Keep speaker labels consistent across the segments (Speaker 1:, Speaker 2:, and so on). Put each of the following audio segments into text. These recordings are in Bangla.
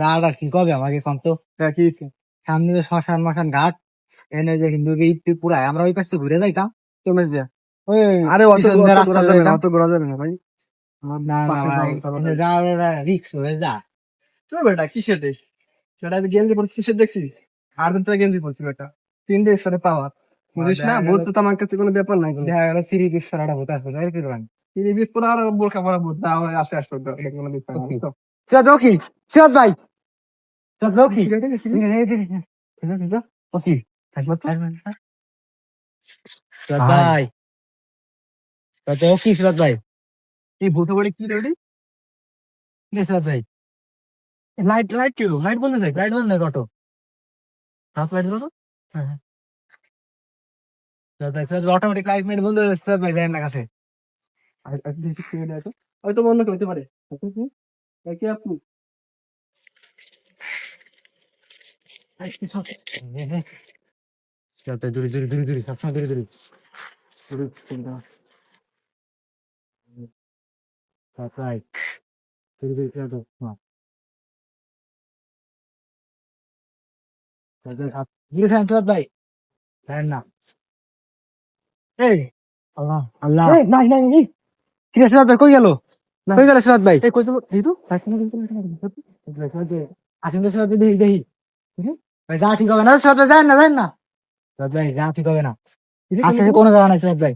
Speaker 1: যাওয়াটা ঠিক হবে আমাকে কম তো। কি সামনে যে শ্মশান মশান ঘাট, এনে যে হিন্দু ঈদ পুরাই আমরা ওই পাশে ঘুরে যাইতাম।
Speaker 2: তুমি যে
Speaker 1: ওই
Speaker 2: আরে অত
Speaker 1: পিছন
Speaker 2: অত
Speaker 1: দিয়ে
Speaker 2: ঘোরা
Speaker 1: রাস্তা
Speaker 2: যাবে না,
Speaker 1: যাইতাম।
Speaker 2: অত ঘোরা যাবে না ভাই। আমার
Speaker 1: না না
Speaker 2: পাশে
Speaker 1: ভাই, যাওয়াটা রিক্স হয়ে যা।
Speaker 2: তুই বেটা কিসের দেশ সেটা আমি গেঞ্জি পড়ছি, কিসের দেখছি আর দুটো গেঞ্জি পড়ছি বেটা, 3 দিন সাথে পাওয়ার বুঝিস না, বলতে তো আমার কাছে কোনো ব্যাপার নাই।
Speaker 1: দেখা গেল থ্রি পিস একটা ভূত আসবে, তাই কি করবেন?
Speaker 2: তিনি বিশ পরে আর বোরখা পরা বুঝ না হয়, আস্তে আস্তে এটা কোনো বিষয় না তো।
Speaker 1: সিরাজ কি সিরাজ ভাই, সিরাজ কি
Speaker 2: ঠিক আছে গেছি।
Speaker 1: ওকে
Speaker 2: একবার তো
Speaker 1: সিরাজ ভাই, কি সিরাজ ভাই,
Speaker 2: এই ভূত বাড়ি কি রেডি
Speaker 1: কি সিরাজ ভাই?
Speaker 2: লাইট লাইট কেউ লাইট বন্ধ যায়,
Speaker 1: লাইট বন্ধ অটো।
Speaker 2: হাফ লাইট হলো
Speaker 1: অটোমেটিক লাইট মেট বন্ধ হয়ে সিরাজ ভাই যায় না কাছে।
Speaker 2: আর আর কিছু কিনে দেয় তো হয়তো বন্ধ করতে পারে। কি আপনি
Speaker 1: সিরাজ ভাই দূরে দূরে দূরে দূরে সবসময় দূরে দূরে। সিরাজ ভাই দূরে দূরে সিরাজ ভাই, সিরাজ ভাই যায় না।
Speaker 2: এই
Speaker 1: আল্লাহ আল্লাহ,
Speaker 2: এই নাই নাই এই
Speaker 1: কি রে সিরাজ ভাই কই গেল?
Speaker 2: না
Speaker 1: কই গেল সিরাজ ভাই?
Speaker 2: এই কই তো এই তো
Speaker 1: আসেন তো সিরাজ ভাই, দেখি দেখি। ভাই যা ঠিক হবে না সিরাজ ভাই, যায় না যায় না সিরাজ ভাই, যা ঠিক হবে না। আজকে কোনো জায়গা নাই সিরাজ ভাই।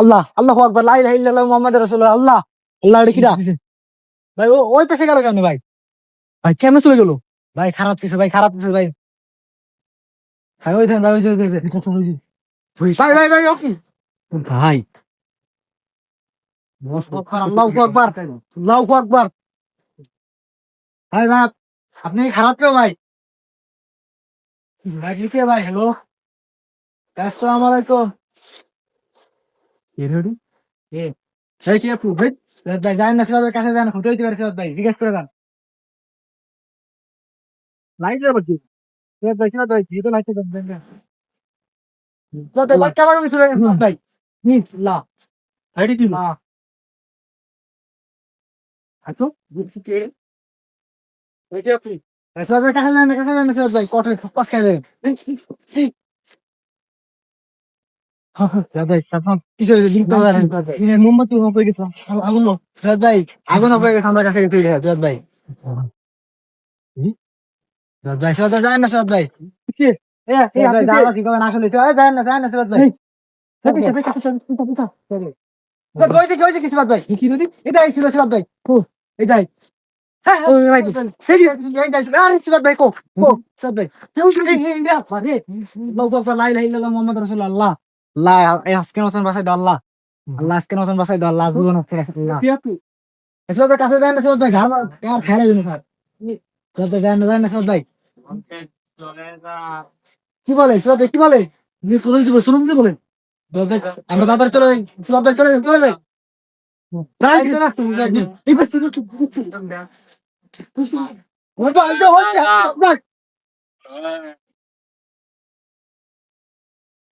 Speaker 1: আল্লাহ আল্লাহু আকবার, লা ইলাহা ইল্লাল্লাহ মুহাম্মাদুর রাসূলুল্লাহ। আল্লাহ আল্লাহ, এটা কিরা ভাই? ও ওই পাশে গেল কেমনে ভাই?
Speaker 2: ভাই কেমন চলে গেল?
Speaker 1: ভাই খারাপ কিছু, ভাই খারাপ কিছু ভাই। ভাই ওই দেন ভাই, ওই যে, ওই যে। ভাই ভাই ভাই, ও কি ভাই? আল্লাহু আকবার আল্লাহু আকবার। ভাই ভাই, আপনি কি খারাপ কেউ ভাই? ভাই কি কে ভাই? হ্যালো, আসসালামু আলাইকুম। কে?
Speaker 2: এই কি আপনি ভাই
Speaker 1: সিরাজ ভাই যান না, সিরাজ ভাই কাছে যান, ফুটে হইতে পারে সিরাজ ভাই, জিজ্ঞেস করে যান।
Speaker 2: লাইট যাবে কি
Speaker 1: সিরাজ ভাই যেহেতু লাইটে দেন না। সিরাজ ভাই বাচ্চা বাড়ি মিছিল সিরাজ ভাই। আল্লাহ
Speaker 2: লাইট কি
Speaker 1: আল্লাহ।
Speaker 2: আছো কে এই কি আপনি
Speaker 1: সিরাজ ভাই কাছে যান না, কাছে যান না সিরাজ ভাই, কটে পাস খাই দেন। সিরাজ ভাই আপনার কিছু লিখতে পারেন সিরাজ ভাই।
Speaker 2: মোমবাতি হয়ে গেছে আগুন না
Speaker 1: সিরাজ ভাই আগুন হবে গেছে আমার কাছে তুই সিরাজ ভাই। সিরাজ ভাই, সিরাজ ভাই যায় না সিরাজ ভাই।
Speaker 2: কি এ এই
Speaker 1: সিরাজ ভাই
Speaker 2: আপনি কে
Speaker 1: যাওয়া ঠিক হবে না আসলে, যায় না সিরাজ ভাই।
Speaker 2: এই পিছা পিছা পিছা পিছা
Speaker 1: সিরাজ ভাই, ওই যে কি সিরাজ ভাই?
Speaker 2: কি রে
Speaker 1: এটাই ছিল সিরাজ ভাই। এটাই। হ্যাঁ
Speaker 2: ওই ভাই
Speaker 1: এই যাই আরে সিরাজ ভাই কো কো সিরাজ ভাই। এই আরে আল্লাহু আকবার, লা ইলাহা ইল্লাল্লাহ মুহাম্মাদুর রাসূলুল্লাহ। আল্লাহ এই আজকের মতন বাঁচাই দাও আল্লাহ। আল্লাহ আজকের মতন বাঁচাই দাও আল্লাহ, জীবন আল্লাহ।
Speaker 2: কি আপনি
Speaker 1: সিরাজ ভাই কাছে যায় না সিরাজ ভাই, ঘাড় আর খেলে দিন স্যার। সিরাজ ভাই যায় না সিরাজ ভাই। কি বলে সিরাজ ভাই, কি বলে?
Speaker 2: শুনুন কি বলেন
Speaker 1: সিরাজ ভাই, আমরা তাড়াতাড়ি চলে যাই, সিরাজ ভাই চলে যাই।
Speaker 2: তাই
Speaker 1: এই চলে আসতে হবে একদম।
Speaker 2: এই বাস তো
Speaker 1: ওই তো হচ্ছে